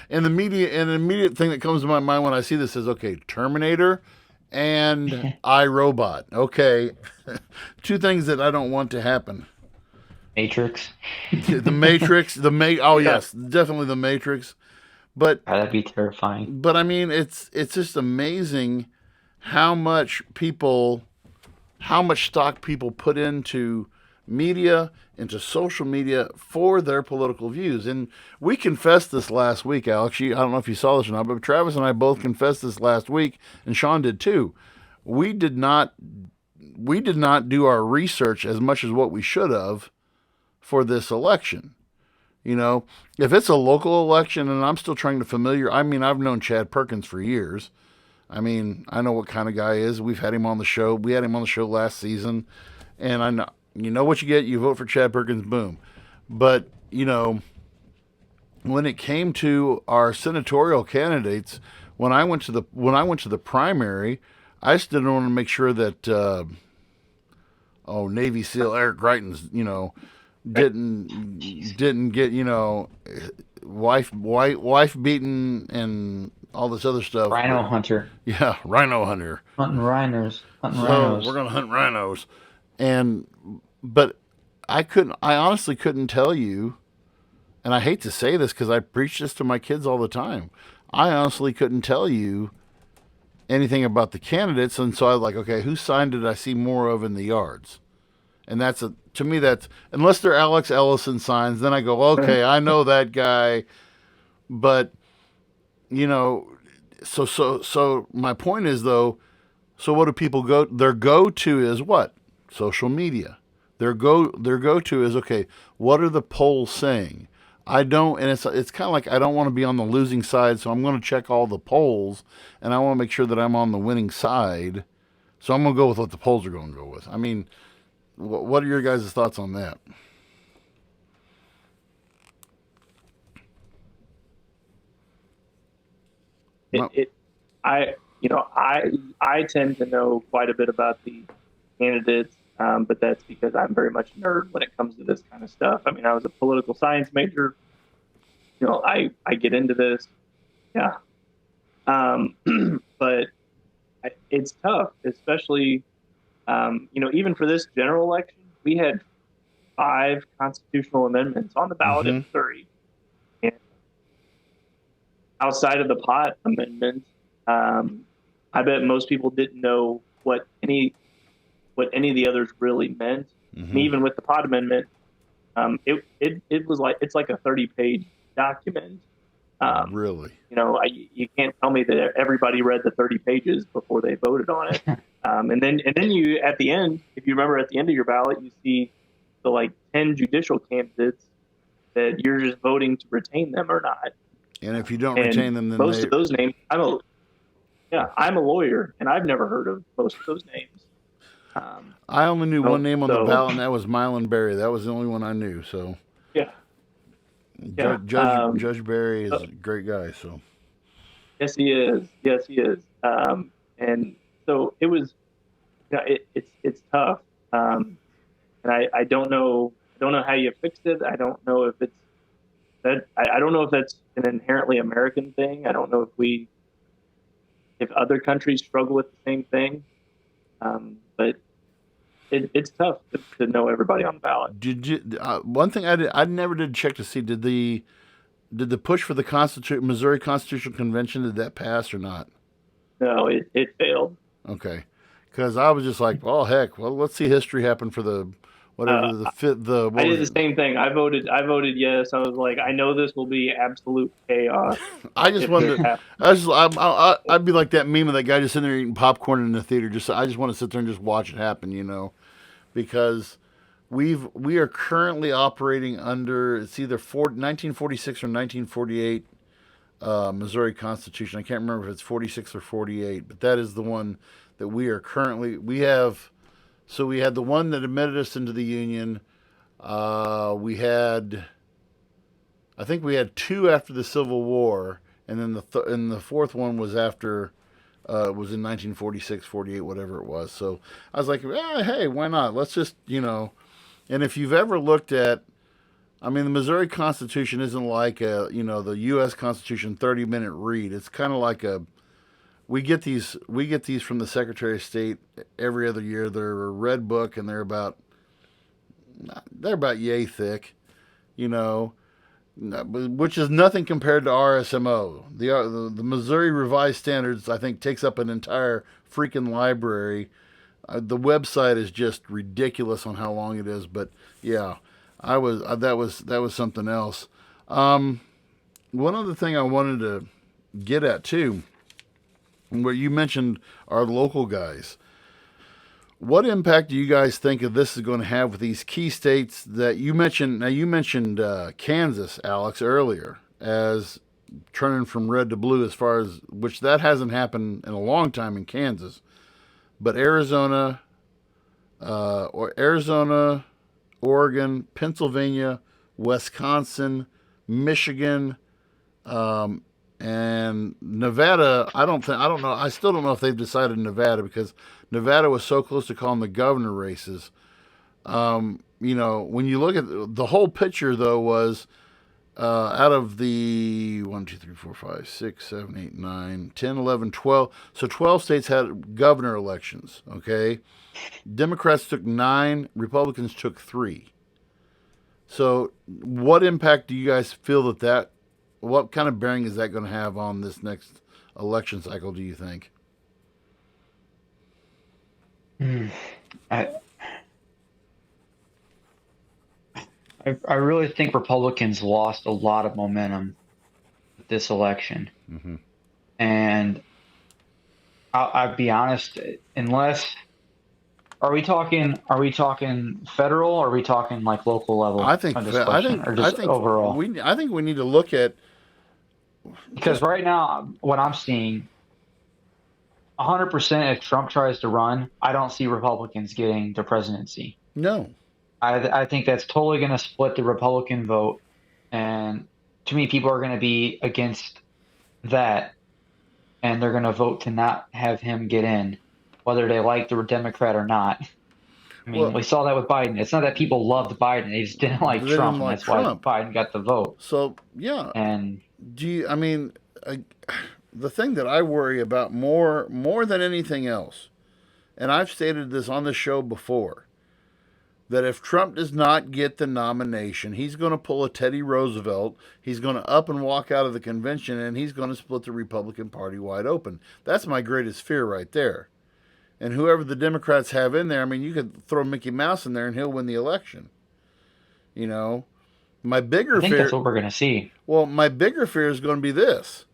And the immediate thing that comes to my mind when I see this is, okay, Terminator and iRobot. Okay, two things that I don't want to happen. Matrix. The Matrix, oh yes, definitely the Matrix. But that'd be terrifying. But I mean, it's just amazing how much stock people put into media, into social media for their political views. And we confessed this last week, Alex. I don't know if you saw this or not, but Travis and I both confessed this last week, and Sean did too. We did not do our research as much as what we should have for this election. You know, if it's a local election, and I'm still trying to I've known Chad Perkins for years. I mean, I know what kind of guy he is. We've had him on the show. We had him on the show last season, and I know. You know what you get. You vote for Chad Perkins, boom. But, you know, when it came to our senatorial candidates, when I went to the primary, I still want to make sure that Navy SEAL Eric Greitens, you know, didn't get, you know, wife beaten and all this other stuff. Rhino hunter. Yeah, rhino hunter. Hunting rhinos. We're gonna hunt rhinos. But I honestly couldn't tell you, and I hate to say this because I preach this to my kids all the time. I honestly couldn't tell you anything about the candidates, and so I was like, okay, whose sign did I see more of in the yards? And to me, that's, unless they're Alex Ellison signs, then I go, okay, I know that guy. But, you know, so my point is, though, so what do people their go-to is what? Social media. Their go-to is, okay, what are the polls saying? And it's kind of like, I don't want to be on the losing side, so I'm going to check all the polls, and I want to make sure that I'm on the winning side. So I'm going to go with what the polls are going to go with. I mean, what are your guys' thoughts on that? I tend to know quite a bit about the candidates, but that's because I'm very much a nerd when it comes to this kind of stuff. I mean, I was a political science major. You know, I get into this, yeah. But it's tough, especially, even for this general election, we had 5 constitutional amendments on the ballot in Missouri. And outside of the pot amendment, I bet most people didn't know what any of the others really meant. And even with the pot amendment, it was like, it's like a 30-page document. Really? You know, you can't tell me that everybody read the 30 pages before they voted on it. And then you, at the end, if you remember, at the end of your ballot, you see the like 10 judicial candidates that you're just voting to retain them or not. And if you don't retain them, then most of those names, I'm a lawyer, and I've never heard of most of those names. I only knew one name on the ballot, and that was Mylan Berry. That was the only one I knew. So yeah. Judge Barry is a great guy. So yes, he is. And so it was. It's tough. And I don't know how you fixed it. I don't know if it's that. I don't know if that's an inherently American thing. I don't know if other countries struggle with the same thing. But it's tough to know everybody on the ballot. Did you? One thing I never did check to see, did the push for the Missouri Constitutional Convention, did that pass or not? No, it failed. Okay, because I was just like, oh heck, well let's see history happen for the Uh, whatever the fit the I what was did the it? same thing. I voted yes. I was like, I know this will be absolute chaos I just if this wanted to. happens. I'd be like that meme of that guy just sitting there eating popcorn in the theater. I just want to sit there and just watch it happen, because we are currently operating under it's either 1946 or 1948 Missouri Constitution. I can't remember if it's 46 or 48, but that is the one that we are currently we have. So we had the one that admitted us into the Union. We had, I think we had two after the Civil War, and then the fourth one was after it was in 1946, 48, whatever it was. So I was like, hey, why not? Let's just. And if you've ever looked at, I mean, the Missouri Constitution isn't like the U.S. Constitution 30-minute read. It's kind of like we get these from the Secretary of State every other year. They're a red book, and they're about yay thick, you know, which is nothing compared to RSMO. The Missouri Revised Standards, I think, takes up an entire freaking library. The website is just ridiculous on how long it is, but yeah, that was something else. Um, One other thing I wanted to get at too, where you mentioned our local guys. What impact do you guys think of this is going to have with these key states that you mentioned? Now you mentioned Kansas, Alex, earlier as turning from red to blue, as far as which that hasn't happened in a long time in Kansas, but Arizona, Oregon, Pennsylvania, Wisconsin, Michigan, um, and Nevada. I don't know. I still don't know if they've decided Nevada, because Nevada was so close to calling the governor races. When you look at the whole picture, though, was out of the 1, 2, 3, 4, 5, 6, 7, 8, 9, 10, 11, 12. So 12 states had governor elections. Okay, Democrats took 9, Republicans took 3. So, what impact do you guys feel that what kind of bearing is that going to have on this next election cycle, do you think? Hmm. I, I really think Republicans lost a lot of momentum with this election. Hmm. And I'll be honest, unless are we talking federal, or are we talking like local I level think on this I question, think or I just think overall? we need to look at Because just right now, what I'm seeing, 100% if Trump tries to run, I don't see Republicans getting the presidency. no. I think that's totally going to split the Republican vote, and too many people are going to be against that, and they're going to vote to not have him get in, whether they like the Democrat or not. I mean, Well, we saw that with Biden. It's not that people loved Biden; they just didn't like they didn't Trump, and like that's why Trump. Biden got the vote. So yeah, And do you? I mean, I, the thing that I worry about more than anything else, and I've stated this on the show before, that if Trump does not get the nomination, he's going to pull a Teddy Roosevelt. He's going to up and walk out of the convention, and he's going to split the Republican Party wide open. That's my greatest fear right there. And whoever the Democrats have in there, I mean, you could throw Mickey Mouse in there and he'll win the election. You know, my I bigger think that's fear, what we're going to see. my bigger fear is going to be this.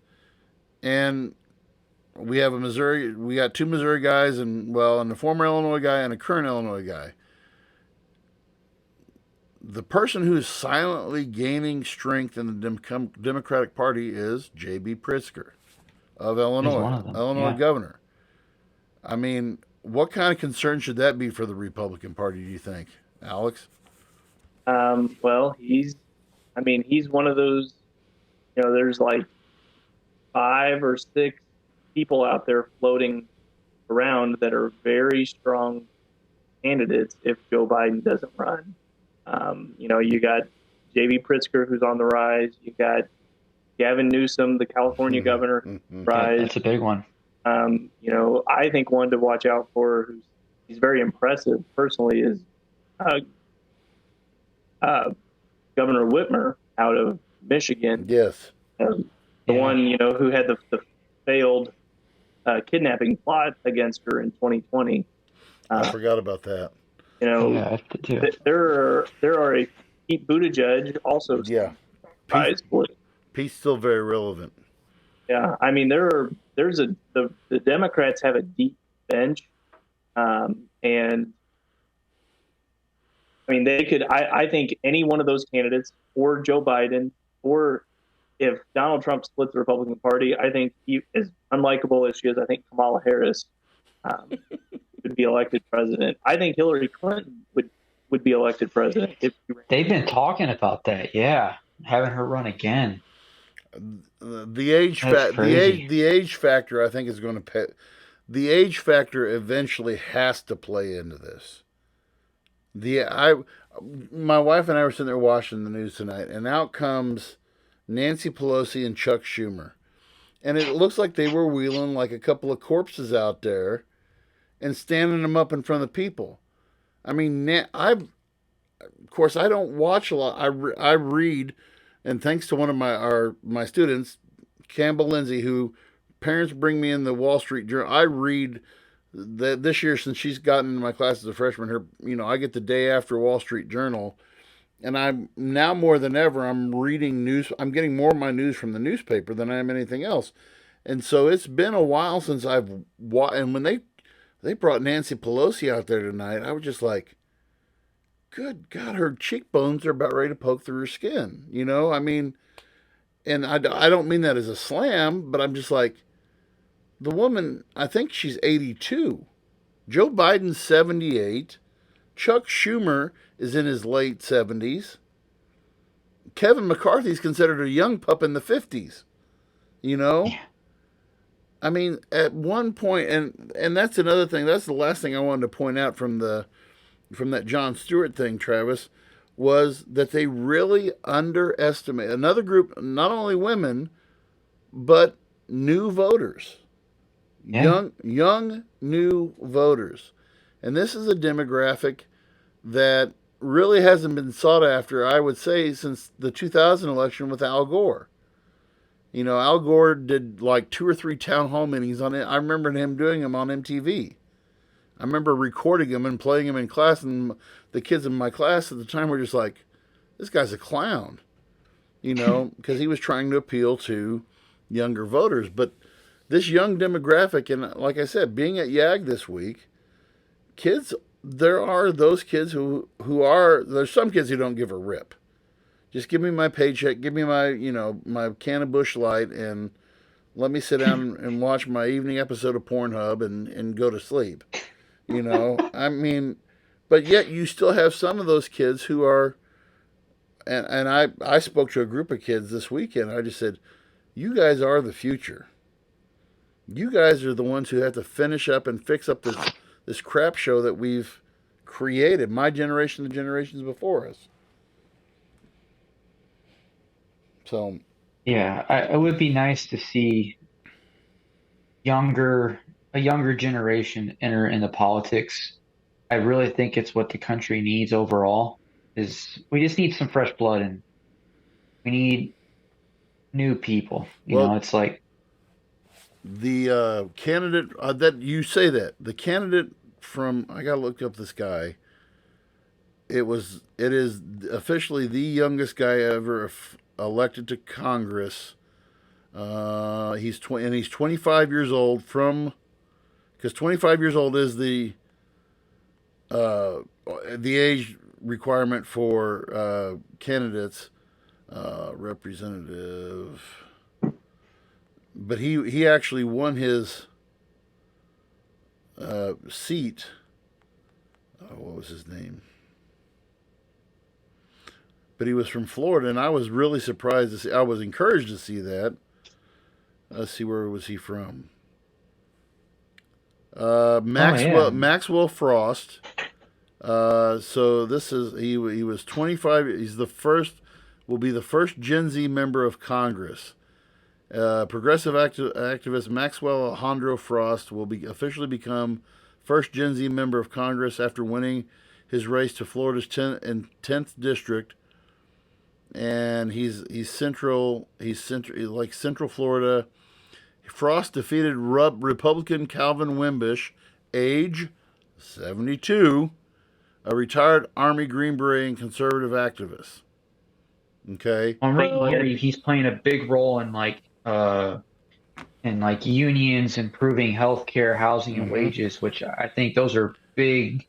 And we got two Missouri guys, and a former Illinois guy and a current Illinois guy. The person who's silently gaining strength in the Democratic Party is J.B. Pritzker of He's Illinois, one of them. Illinois Yeah. governor. I mean, what kind of concern should that be for the Republican Party, do you think, Alex? Well, he's one of those. There's like 5 or 6 people out there floating around that are very strong candidates if Joe Biden doesn't run. You got J.B. Pritzker, who's on the rise. You got Gavin Newsom, the California governor, Yep, rise. that's a big one. I think one to watch out for, he's very impressive personally, is uh, Governor Whitmer out of Michigan. Yes. The Yeah. one, who had the failed kidnapping plot against her in 2020. I forgot about that. You know, Yeah, I did too. there are a Pete Buttigieg also Yeah, Pete, surprised. Pete's still very relevant. Yeah, I mean the Democrats have a deep bench, and I mean they could. I think any one of those candidates, or Joe Biden, or if Donald Trump splits the Republican Party, I think he, as unlikable as she is, I think Kamala Harris um, would be elected president. I think Hillary Clinton would be elected president if she ran. They've been talking about that. Yeah, having her run again. The age That's crazy. the age factor I think is going to pay. The age factor eventually has to play into this. The I My wife and I were sitting there watching the news tonight, and out comes Nancy Pelosi and Chuck Schumer, and it looks like they were wheeling like a couple of corpses out there and standing them up in front of the people. I mean, of course I don't watch a lot. I read, and thanks to one of my students, Campbell Lindsay, who parents bring me in the Wall Street Journal. I read that this year since she's gotten into my class as a freshman. I get the day after Wall Street Journal, and I'm now more than ever I'm reading news. I'm getting more of my news from the newspaper than I am anything else, and so it's been a while since I've watched. And when they brought Nancy Pelosi out there tonight, I was just like, good God, her cheekbones are about ready to poke through her skin. I mean, and I don't mean that as a slam, but I'm just like, the woman, I think she's 82. Joe Biden's 78. Chuck Schumer is in his late 70s. Kevin McCarthy's considered a young pup in the 50s. You know? Yeah. I mean, at one point, and that's another thing, that's the last thing I wanted to point out from that Jon Stewart thing, Travis, was that they really underestimate another group, not only women, but new voters. Yeah. Young new voters. And this is a demographic that really hasn't been sought after, I would say, since the 2000 election with Al Gore. Al Gore did like 2 or 3 town hall meetings on it. I remember him doing them on MTV. I remember recording them and playing them in class, and the kids in my class at the time were just like, this guy's a clown, because he was trying to appeal to younger voters. But this young demographic, and like I said, being at YAG this week, there are those kids there's some kids who don't give a rip. Just give me my paycheck, give me my can of Busch Light, and let me sit down and watch my evening episode of Pornhub and go to sleep. I mean, but yet you still have some of those kids who are, and I spoke to a group of kids this weekend. I just said, you guys are the future. You guys are the ones who have to finish up and fix up this crap show that we've created, my generation, the generations before us. So, Yeah, it would be nice to see a younger generation enter into politics. I really think it's what the country needs overall. Is we just need some fresh blood and we need new people. well, It's like, the candidate that you say that the candidate from I gotta look up this guy. It is officially the youngest guy ever elected to Congress. He's 25 years old because 25 years old is the age requirement for candidates. Representative, but he actually won his seat. What was his name? But he was from Florida, and I was really surprised to see. I was encouraged to see that. Let's see, where was he from? Maxwell Frost. So this is he was 25. Will be the first Gen Z member of Congress. Progressive activist Maxwell Alejandro Frost will officially become first Gen Z member of Congress after winning his race to Florida's 10th district. And he's central Florida, Frost defeated Republican Calvin Wimbish, age 72, a retired Army Green Beret and conservative activist. Okay. I'm right here. He's playing a big role in like unions improving healthcare, housing, and wages, which I think those are big.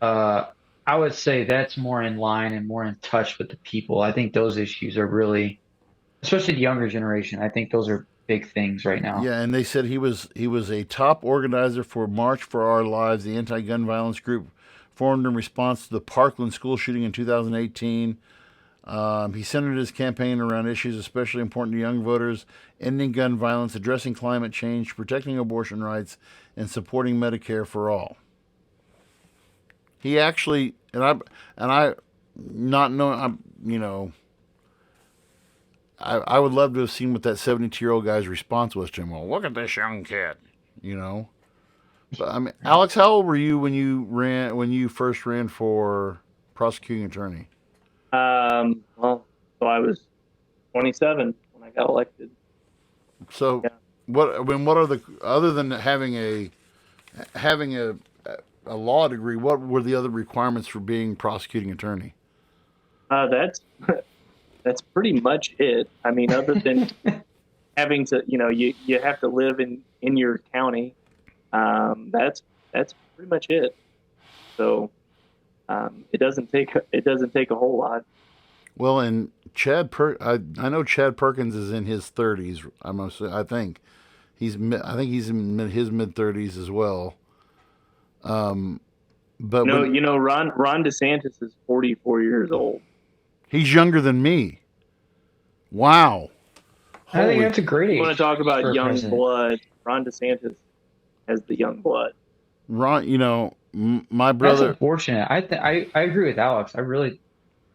I would say that's more in line and more in touch with the people. I think those issues are really, especially the younger generation. I think those are big things right now. Yeah, and they said he was a top organizer for March for Our Lives, the anti-gun violence group formed in response to the Parkland school shooting in 2018. He centered his campaign around issues especially important to young voters: ending gun violence, addressing climate change, protecting abortion rights, and supporting Medicare for all. He actually, and I, not knowing, I would love to have seen what that 72-year-old guy's response was to him. Well, look at this young kid, you know. But I mean, Alex, how old were you when you first ran for prosecuting attorney? Well, so I was 27 when I got elected. So, Yeah. what are the, other than having a law degree, what were the other requirements for being prosecuting attorney? That's pretty much it. I mean, other than having to, you have to live in your county. That's pretty much it. So it doesn't take a whole lot. Well, and I know Chad Perkins is in his 30s. I think he's in his mid 30s as well. But Ron DeSantis is 44 years old. He's younger than me. Wow. I think that's a great age. You want to talk about young president. blood? Ron DeSantis has the young blood. Ron, my brother. That's unfortunate. I agree with Alex. I really,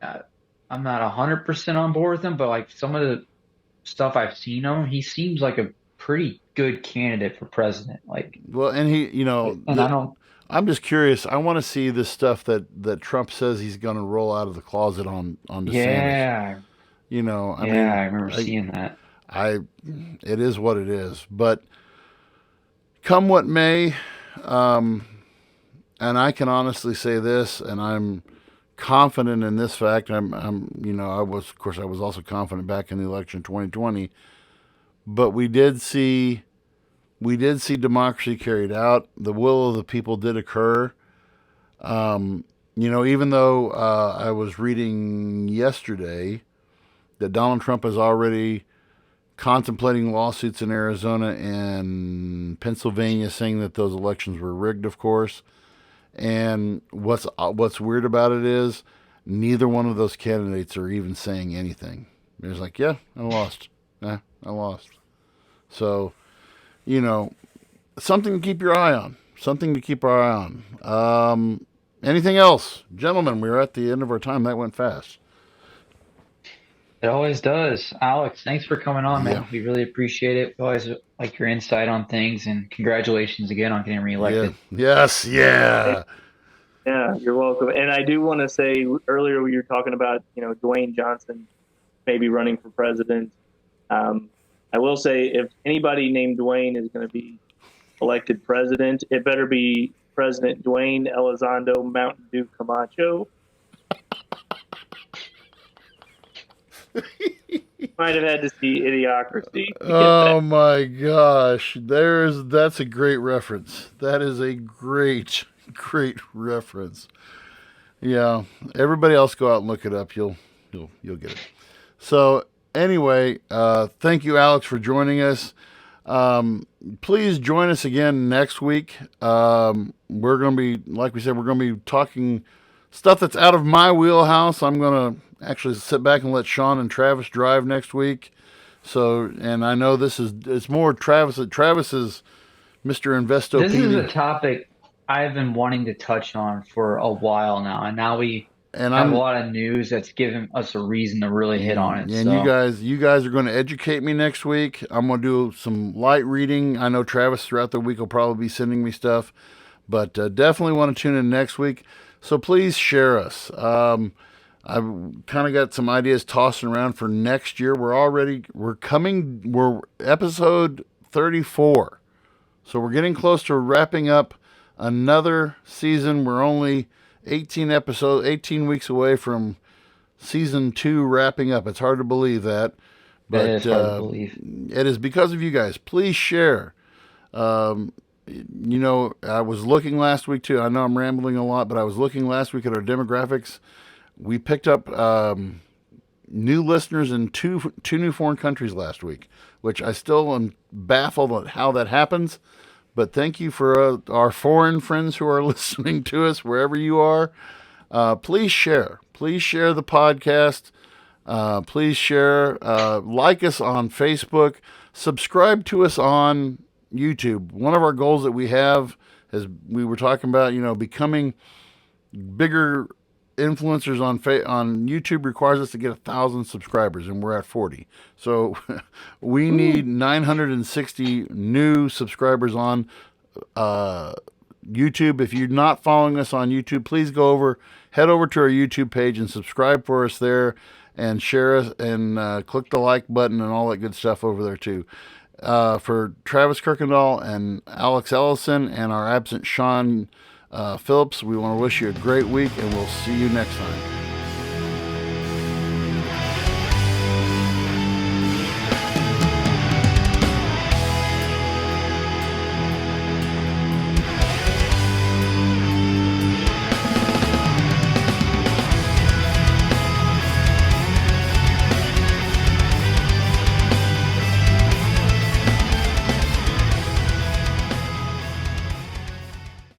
I'm not 100% on board with him, but like some of the stuff I've seen him, he seems like a pretty good candidate for president. Like, well, and I'm just curious. I want to see this stuff that Trump says he's going to roll out of the closet on DeSantis. Yeah. I remember seeing that. It is what it is. But come what may, and I can honestly say this, and I'm confident in this fact. I was also confident back in the election 2020, but we did see democracy carried out. The will of the people did occur. Even though I was reading yesterday that Donald Trump is already contemplating lawsuits in Arizona and Pennsylvania, saying that those elections were rigged, of course. And what's weird about it is neither one of those candidates are even saying anything. They're just like, yeah, I lost. I lost. So, something to keep your eye on. Something to keep our eye on. Anything else? Gentlemen, we're at the end of our time. That went fast. It always does. Alex, thanks for coming on, man. Yeah. We really appreciate it. We always like your insight on things, and congratulations again on getting reelected. Yeah. Yes, yeah. Yeah, you're welcome. And I do want to say, earlier we were talking about, Dwayne Johnson maybe running for president. I will say, if anybody named Dwayne is going to be elected president, it better be President Dwayne Elizondo Mountain Dew Camacho. Might have had to see Idiocracy. Oh my gosh. That's a great reference. That is a great reference. Yeah. Everybody else go out and look it up. You'll get it. So anyway, thank you, Alex, for joining us. Please join us again next week. We're going to be, like we said, we're going to be talking stuff that's out of my wheelhouse. I'm going to actually sit back and let Sean and Travis drive next week. So, and I know it's more Travis. Travis is Mr. Investopedia. This is a topic I've been wanting to touch on for a while now, and now we have a lot of news that's given us a reason to really hit on it. And you guys are going to educate me next week. I'm going to do some light reading. I know Travis throughout the week will probably be sending me stuff, but definitely want to tune in next week. So please share us. I've kind of got some ideas tossing around for next year. We're episode 34. So we're getting close to wrapping up another season. We're only 18 weeks away from season 2 wrapping up. It's hard to believe that. But That is hard to believe. it is because of you guys. Please share. I was looking last week too. I know I'm rambling a lot, but I was looking last week at our demographics. We picked up new listeners in two new foreign countries last week, which I still am baffled at how that happens. But thank you for our foreign friends who are listening to us wherever you are. Please share. Please share the podcast. Please share. Like us on Facebook. Subscribe to us on YouTube. One of our goals that we have, as we were talking about, becoming bigger influencers on YouTube requires us to get 1,000 subscribers, and we're at 40. So we need 960 new subscribers on YouTube. If you're not following us on YouTube, please head over to our YouTube page and subscribe for us there, and share us, and click the like button and all that good stuff over there too. For Travis Kirkendall and Alex Ellison and our absent Sean Phillips, we want to wish you a great week, and we'll see you next time.